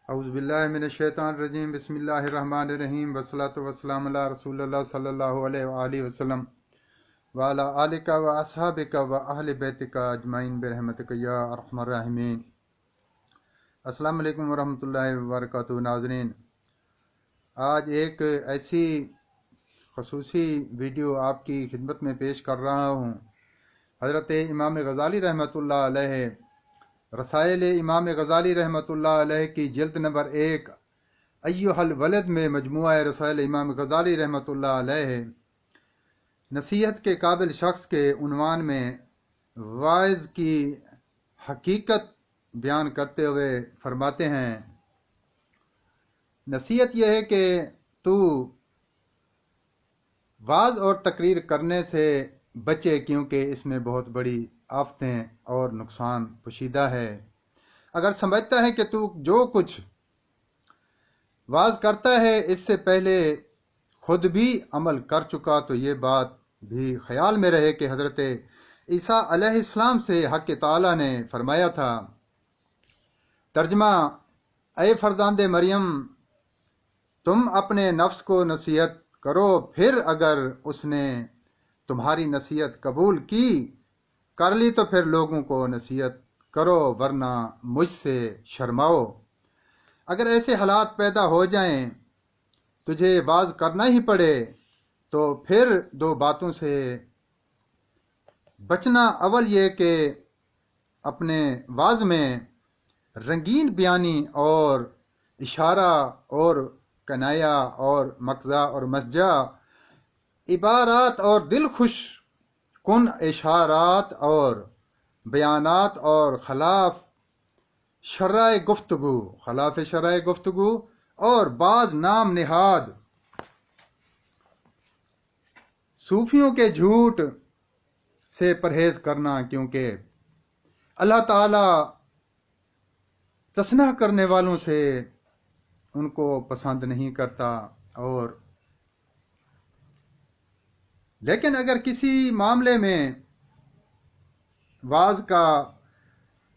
اعوذ باللہ من الشیطان الرجیم بسم اللہ الرحمن الرحیم والصلاۃ والسلام علی رسول اللہ صلی اللہ علیہ وآلہ وسلم وعلی آلک و اصحابک و اہل بیتک اجمعین برحمتک یا ارحم الراحمین۔ السلام علیکم ورحمۃ اللہ وبرکاتہ۔ ناظرین، آج ایک ایسی خصوصی ویڈیو آپ کی خدمت میں پیش کر رہا ہوں۔ حضرت امام غزالی رحمۃ اللہ علیہ، رسائل امام غزالی رحمۃ اللہ علیہ کی جلد نمبر 1 ایھا الولد میں مجموعہ رسائل امام غزالی رحمۃ اللہ علیہ نصیحت کے قابل شخص کے عنوان میں واعظ کی حقیقت بیان کرتے ہوئے فرماتے ہیں، نصیحت یہ ہے کہ تو واعظ اور تقریر کرنے سے بچے، کیونکہ اس میں بہت بڑی آفتیں اور نقصان پوشیدہ ہے۔ اگر سمجھتا ہے کہ تو جو کچھ واعظ کرتا ہے اس سے پہلے خود بھی عمل کر چکا، تو یہ بات بھی خیال میں رہے کہ حضرت عیسیٰ علیہ السلام سے حق تعالی نے فرمایا تھا، ترجمہ: اے فرزند مریم، تم اپنے نفس کو نصیحت کرو، پھر اگر اس نے تمہاری نصیحت قبول کر لی تو پھر لوگوں کو نصیحت کرو، ورنہ مجھ سے شرماؤ۔ اگر ایسے حالات پیدا ہو جائیں تجھے واعظ کرنا ہی پڑے تو پھر دو باتوں سے بچنا۔ اول یہ کہ اپنے واعظ میں رنگین بیانی اور اشارہ اور کنایا اور مقزا اور مسجع عبارات اور دل خوش کن اشارات اور بیانات اور خلاف شرع گفتگو اور بعض نام نہاد صوفیوں کے جھوٹ سے پرہیز کرنا، کیونکہ اللہ تعالی تسنہ کرنے والوں سے ان کو پسند نہیں کرتا۔ لیکن اگر کسی معاملے میں واعظ کا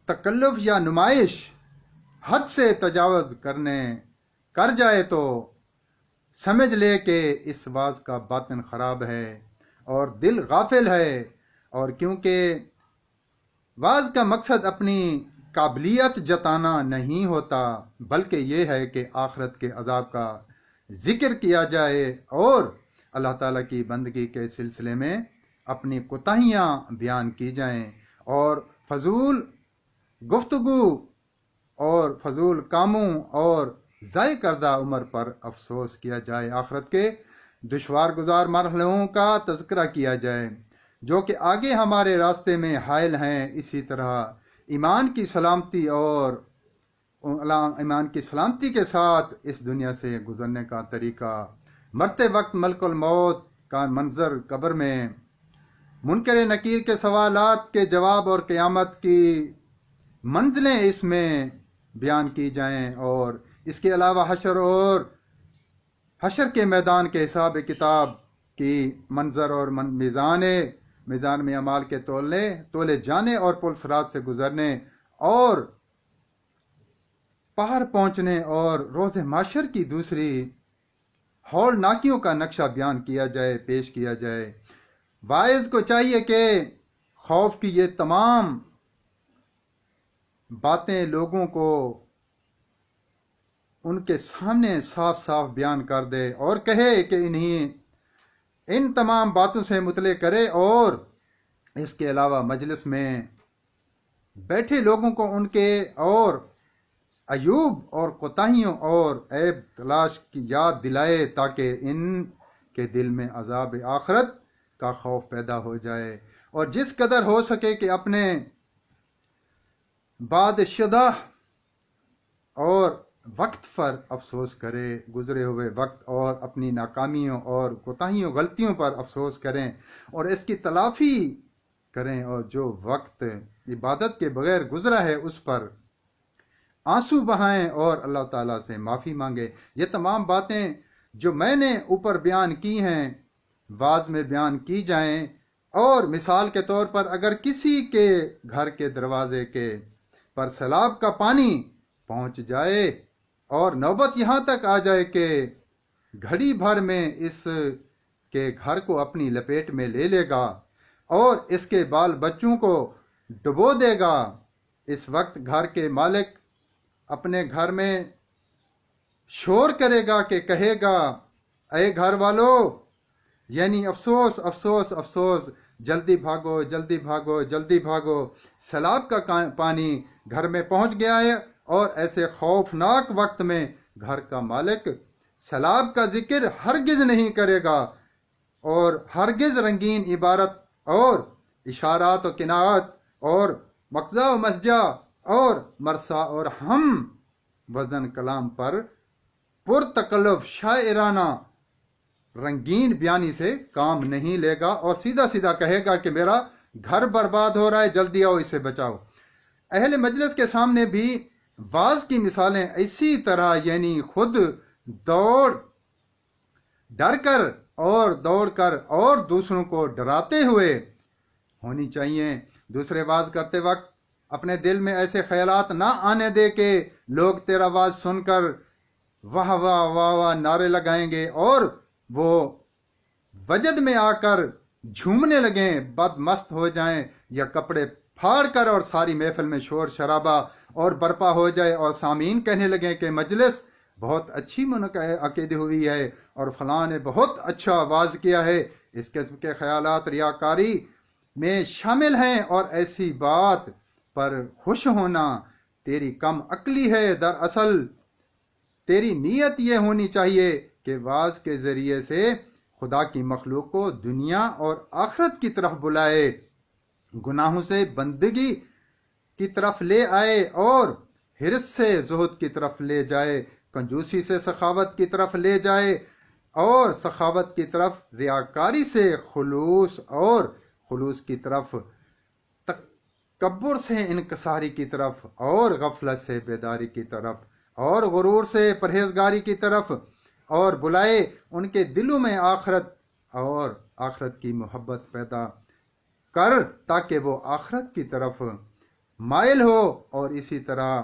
تکلف یا نمائش حد سے تجاوز کر جائے تو سمجھ لے کہ اس واعظ کا باطن خراب ہے اور دل غافل ہے، اور کیونکہ واعظ کا مقصد اپنی قابلیت جتانا نہیں ہوتا، بلکہ یہ ہے کہ آخرت کے عذاب کا ذکر کیا جائے اور اللہ تعالیٰ کی بندگی کے سلسلے میں اپنی کوتاہیاں بیان کی جائیں، اور فضول گفتگو اور فضول کاموں اور ضائع کردہ عمر پر افسوس کیا جائے، آخرت کے دشوار گزار مرحلوں کا تذکرہ کیا جائے جو کہ آگے ہمارے راستے میں حائل ہیں۔ اسی طرح ایمان کی سلامتی کے ساتھ اس دنیا سے گزرنے کا طریقہ، مرتے وقت ملک الموت کا منظر، قبر میں منکر نکیر کے سوالات کے جواب اور قیامت کی منزلیں اس میں بیان کی جائیں، اور اس کے علاوہ حشر کے میدان کے حساب کتاب کی منظر اور میزان میں اعمال کے تولے جانے اور پل صراط سے گزرنے اور پہاڑ پہنچنے اور روز محشر کی دوسری ہول ناکیوں کا نقشہ بیان کیا جائے، پیش کیا جائے۔ واعظ کو چاہیے کہ خوف کی یہ تمام باتیں لوگوں کو ان کے سامنے صاف صاف بیان کر دے اور کہے کہ ان تمام باتوں سے مطلع کرے، اور اس کے علاوہ مجلس میں بیٹھے لوگوں کو ان کے اور عیوب اور کوتاہیوں اور عیب تلاش کی یاد دلائے، تاکہ ان کے دل میں عذاب آخرت کا خوف پیدا ہو جائے، اور جس قدر ہو سکے کہ اپنے بعد شدہ اور وقت پر افسوس کرے، گزرے ہوئے وقت اور اپنی ناکامیوں اور کوتاہیوں غلطیوں پر افسوس کریں اور اس کی تلافی کریں، اور جو وقت عبادت کے بغیر گزرا ہے اس پر آنسو بہائیں اور اللہ تعالیٰ سے معافی مانگے۔ یہ تمام باتیں جو میں نے اوپر بیان کی ہیں واعظ میں بیان کی جائیں، اور مثال کے طور پر اگر کسی کے گھر کے دروازے پر سیلاب کا پانی پہنچ جائے اور نوبت یہاں تک آ جائے کہ گھڑی بھر میں اس کے گھر کو اپنی لپیٹ میں لے لے گا اور اس کے بال بچوں کو ڈبو دے گا، اس وقت گھر کے مالک اپنے گھر میں شور کرے گا کہ کہے گا اے گھر والو، یعنی افسوس افسوس افسوس، جلدی بھاگو جلدی بھاگو جلدی بھاگو، سیلاب کا پانی گھر میں پہنچ گیا ہے۔ اور ایسے خوفناک وقت میں گھر کا مالک سیلاب کا ذکر ہرگز نہیں کرے گا اور ہرگز رنگین عبارت اور اشارات و کنایات اور مقزا و مسجا اور مرسا اور ہم وزن کلام پر پرتکلف شاعرانہ رنگین بیانی سے کام نہیں لے گا اور سیدھا سیدھا کہے گا کہ میرا گھر برباد ہو رہا ہے، جلدی آؤ اسے بچاؤ۔ اہل مجلس کے سامنے بھی بعض کی مثالیں اسی طرح، یعنی خود ڈر کر اور دوسروں کو ڈراتے ہوئے ہونی چاہیے۔ دوسرے واز کرتے وقت اپنے دل میں ایسے خیالات نہ آنے دے کہ لوگ تیرا واز سن کر واہ واہ واہ واہ نعرے لگائیں گے اور وہ وجد میں آ کر جھومنے لگیں، بد مست ہو جائیں یا کپڑے پھاڑ کر اور ساری محفل میں شور شرابہ اور برپا ہو جائے اور سامعین کہنے لگیں کہ مجلس بہت اچھی منعقد ہوئی ہے اور فلاں نے بہت اچھا واز کیا ہے۔ اس قسم کے خیالات ریاکاری میں شامل ہیں اور ایسی بات پر خوش ہونا تیری کم عقلی ہے۔ دراصل تیری نیت یہ ہونی چاہیے کہ واز کے ذریعے سے خدا کی مخلوق کو دنیا اور آخرت کی طرف بلائے، گناہوں سے بندگی کی طرف لے آئے اور حرص سے زہد کی طرف لے جائے، کنجوسی سے سخاوت کی طرف لے جائے اور سخاوت کی طرف ریاکاری سے خلوص کی طرف، تکبر سے انکساری کی طرف اور غفلت سے بیداری کی طرف اور غرور سے پرہیزگاری کی طرف، اور بلائے ان کے دلوں میں آخرت اور آخرت کی محبت پیدا کر تاکہ وہ آخرت کی طرف مائل ہو، اور اسی طرح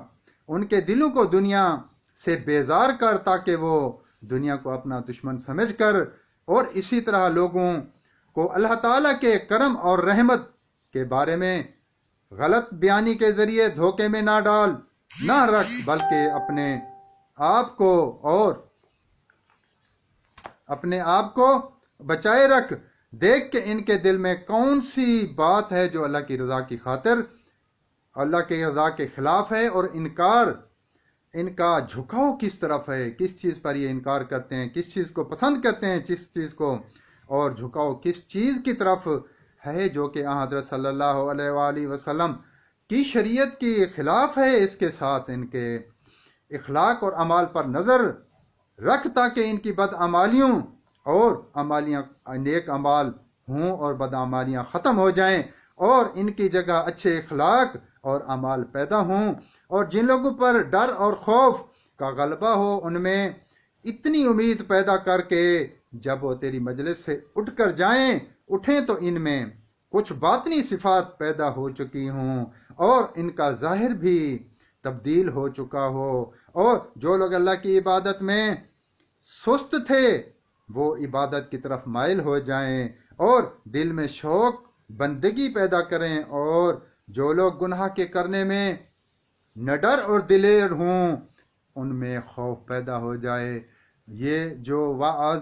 ان کے دلوں کو دنیا سے بیزار کر تاکہ وہ دنیا کو اپنا دشمن سمجھ کر، اور اسی طرح لوگوں کو اللہ تعالیٰ کے کرم اور رحمت کے بارے میں غلط بیانی کے ذریعے دھوکے میں نہ رکھ، بلکہ اپنے آپ کو بچائے رکھ۔ دیکھ کہ ان کے دل میں کون سی بات ہے جو اللہ کی رضا کی خاطر اللہ کے رضا کے خلاف ہے، اور ان کا جھکاؤ کس طرف ہے، کس چیز پر یہ انکار کرتے ہیں، کس چیز کو پسند کرتے ہیں، کس چیز کو، اور جھکاؤ کس چیز کی طرف ہے جو کہ حضرت صلی اللہ علیہ وآلہ وسلم کی شریعت کی خلاف ہے۔ اس کے ساتھ ان کے اخلاق اور اعمال پر نظر رکھ تاکہ ان کی بدعمالیوں اور نیک اعمال ہوں اور بدعمالیاں ختم ہو جائیں اور ان کی جگہ اچھے اخلاق اور اعمال پیدا ہوں، اور جن لوگوں پر ڈر اور خوف کا غلبہ ہو ان میں اتنی امید پیدا کر کے جب وہ تیری مجلس سے اٹھیں تو ان میں کچھ باطنی صفات پیدا ہو چکی ہوں اور ان کا ظاہر بھی تبدیل ہو چکا ہو، اور جو لوگ اللہ کی عبادت میں سست تھے وہ عبادت کی طرف مائل ہو جائیں اور دل میں شوق بندگی پیدا کریں، اور جو لوگ گناہ کے کرنے میں نڈر اور دلیر ہوں ان میں خوف پیدا ہو جائے۔ یہ جو واعظ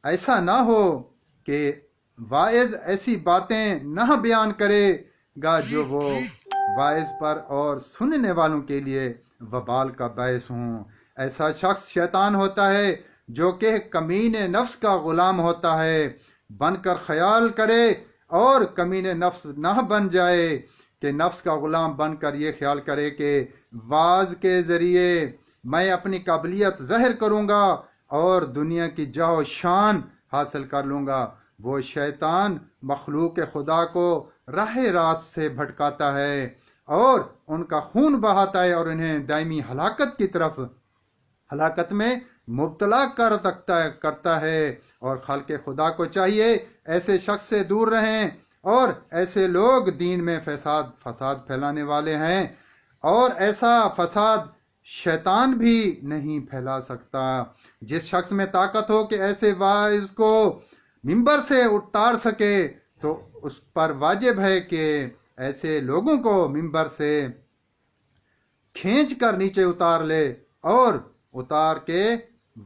ایسا نہ ہو کہ واعظ ایسی باتیں نہ بیان کرے گا جو وہ واعظ پر اور سننے والوں کے لیے وبال کا باعث ہوں۔ ایسا شخص شیطان ہوتا ہے جو کہ کمین نفس کا غلام ہوتا ہے، بن کر خیال کرے اور کمین نفس نہ بن جائے کہ نفس کا غلام بن کر یہ خیال کرے کہ واعظ کے ذریعے میں اپنی قابلیت ظاہر کروں گا اور دنیا کی جاہ و شان حاصل کر لوں گا۔ وہ شیطان مخلوق خدا کو راہ راست سے بھٹکاتا ہے اور ان کا خون بہاتا ہے اور انہیں دائمی ہلاکت میں مبتلا کرتا ہے، اور خلق خدا کو چاہیے ایسے شخص سے دور رہیں، اور ایسے لوگ دین میں فساد پھیلانے والے ہیں، اور ایسا فساد شیطان بھی نہیں پھیلا سکتا۔ جس شخص میں طاقت ہو کہ ایسے واعظ کو ممبر سے اتار سکے تو اس پر واجب ہے کہ ایسے لوگوں کو ممبر سے کھینچ کر نیچے اتار لے اور اتار کے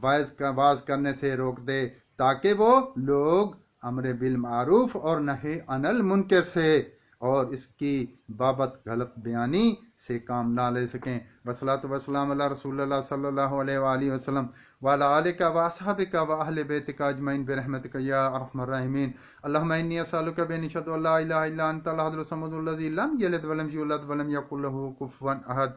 واعظ کرنے سے روک دے، تاکہ وہ لوگ امر بالمعروف اور نہی عن المنکر سے اور اس کی بابت غلط بیانی سے کام نہ لے سکیں۔ والصلاۃ والسلام علی رسول اللہ صلی اللہ علیہ وآلہ وسلم وعلی آلک واصحابک واہل بیتک اجمعین برحمتک یا ارحم الراحمین۔ اللہم انی اسألک بان اشہد ان لا الہ الا انت الاحد الصمد الذی لم یلد ولم یولد ولم یکن لہ کفوا احد۔